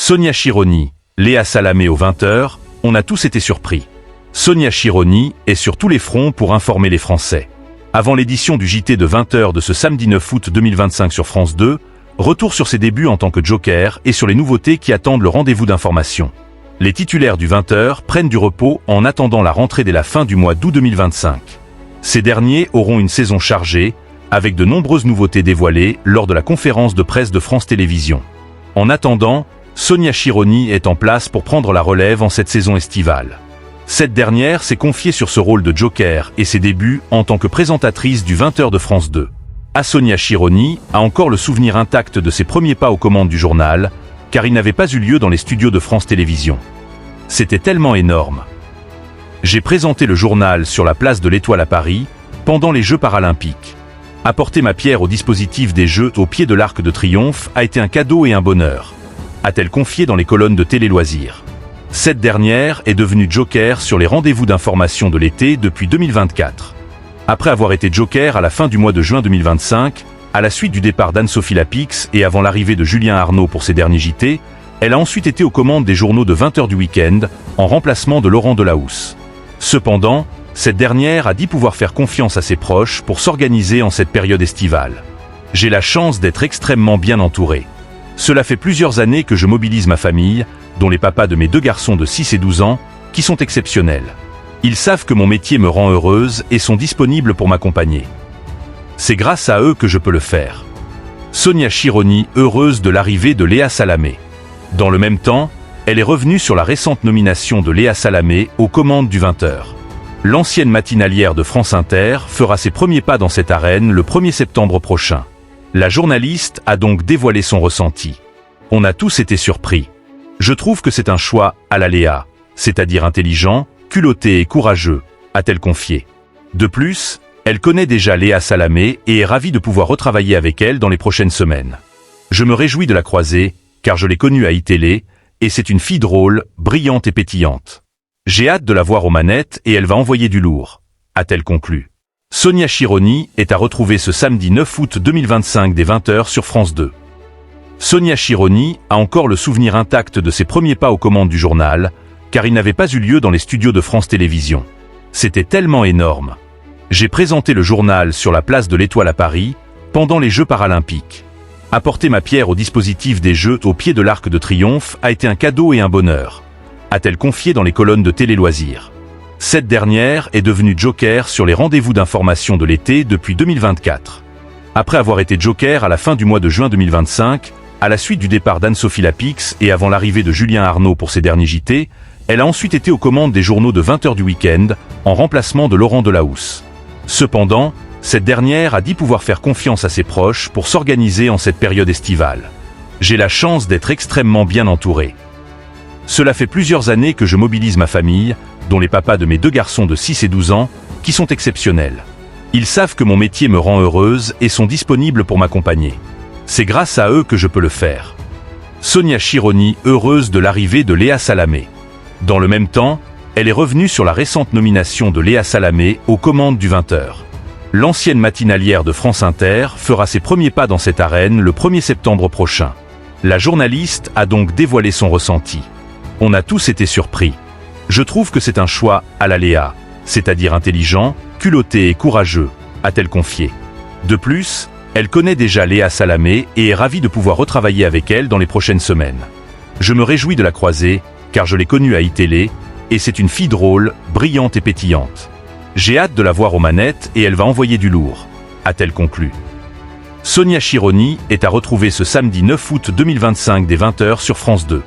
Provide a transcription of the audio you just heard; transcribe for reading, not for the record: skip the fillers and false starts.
Sonia Chironi, Léa Salamé aux 20h, on a tous été surpris. Sonia Chironi est sur tous les fronts pour informer les Français. Avant l'édition du JT de 20h de ce samedi 9 août 2025 sur France 2, retour sur ses débuts en tant que Joker et sur les nouveautés qui attendent le rendez-vous d'information. Les titulaires du 20h prennent du repos en attendant la rentrée dès la fin du mois d'août 2025. Ces derniers auront une saison chargée, avec de nombreuses nouveautés dévoilées lors de la conférence de presse de France Télévisions. En attendant, Sonia Chironi est en place pour prendre la relève en cette saison estivale. Cette dernière s'est confiée sur ce rôle de Joker et ses débuts en tant que présentatrice du 20h de France 2. Sonia Chironi a encore le souvenir intact de ses premiers pas aux commandes du journal, car il n'avait pas eu lieu dans les studios de France Télévisions. C'était tellement énorme. J'ai présenté le journal sur la place de l'Étoile à Paris, pendant les Jeux paralympiques. Apporter ma pierre au dispositif des Jeux au pied de l'Arc de Triomphe a été un cadeau et un bonheur, a-t-elle confié dans les colonnes de Télé Loisirs. Cette dernière est devenue Joker sur les rendez-vous d'information de l'été depuis 2024. Après avoir été Joker à la fin du mois de juin 2025, à la suite du départ d'Anne-Sophie Lapix et avant l'arrivée de Julien Arnaud pour ses derniers JT, elle a ensuite été aux commandes des journaux de 20h du week-end, en remplacement de Laurent Delahousse. Cependant, cette dernière a dit pouvoir faire confiance à ses proches pour s'organiser en cette période estivale. J'ai la chance d'être extrêmement bien entouré. Cela fait plusieurs années que je mobilise ma famille, dont les papas de mes deux garçons de 6 et 12 ans, qui sont exceptionnels. Ils savent que mon métier me rend heureuse et sont disponibles pour m'accompagner. C'est grâce à eux que je peux le faire. Sonia Chironi, heureuse de l'arrivée de Léa Salamé. Dans le même temps, elle est revenue sur la récente nomination de Léa Salamé aux commandes du 20h. L'ancienne matinalière de France Inter fera ses premiers pas dans cette arène le 1er septembre prochain. La journaliste a donc dévoilé son ressenti. On a tous été surpris. Je trouve que c'est un choix à la Léa, c'est-à-dire intelligent, culotté et courageux, a-t-elle confié. De plus, elle connaît déjà Léa Salamé et est ravie de pouvoir retravailler avec elle dans les prochaines semaines. Je me réjouis de la croiser, car je l'ai connue à iTélé, et c'est une fille drôle, brillante et pétillante. J'ai hâte de la voir aux manettes et elle va envoyer du lourd, a-t-elle conclu. Sonia Chironi est à retrouver ce samedi 9 août 2025 dès 20h sur France 2. Sonia Chironi a encore le souvenir intact de ses premiers pas aux commandes du journal, car il n'avait pas eu lieu dans les studios de France Télévisions. C'était tellement énorme. J'ai présenté le journal sur la place de l'Étoile à Paris, pendant les Jeux paralympiques. Apporter ma pierre au dispositif des Jeux au pied de l'Arc de Triomphe a été un cadeau et un bonheur, a-t-elle confié dans les colonnes de Télé Loisirs. Cette dernière est devenue Joker sur les rendez-vous d'information de l'été depuis 2024. Après avoir été Joker à la fin du mois de juin 2025, à la suite du départ d'Anne-Sophie Lapix et avant l'arrivée de Julien Arnaud pour ses derniers JT, elle a ensuite été aux commandes des journaux de 20h du week-end, en remplacement de Laurent Delahousse. Cependant, cette dernière a dit pouvoir faire confiance à ses proches pour s'organiser en cette période estivale. J'ai la chance d'être extrêmement bien entouré. Cela fait plusieurs années que je mobilise ma famille, dont les papas de mes deux garçons de 6 et 12 ans, qui sont exceptionnels. Ils savent que mon métier me rend heureuse et sont disponibles pour m'accompagner. C'est grâce à eux que je peux le faire. Sonia Chironi, heureuse de l'arrivée de Léa Salamé. Dans le même temps, elle est revenue sur la récente nomination de Léa Salamé aux commandes du 20h. L'ancienne matinalière de France Inter fera ses premiers pas dans cette arène le 1er septembre prochain. La journaliste a donc dévoilé son ressenti. On a tous été surpris. Je trouve que c'est un choix à la Léa, c'est-à-dire intelligent, culotté et courageux, a-t-elle confié. De plus, elle connaît déjà Léa Salamé et est ravie de pouvoir retravailler avec elle dans les prochaines semaines. Je me réjouis de la croiser, car je l'ai connue à iTélé, et c'est une fille drôle, brillante et pétillante. J'ai hâte de la voir aux manettes et elle va envoyer du lourd, a-t-elle conclu. Sonia Chironi est à retrouver ce samedi 9 août 2025 dès 20h sur France 2.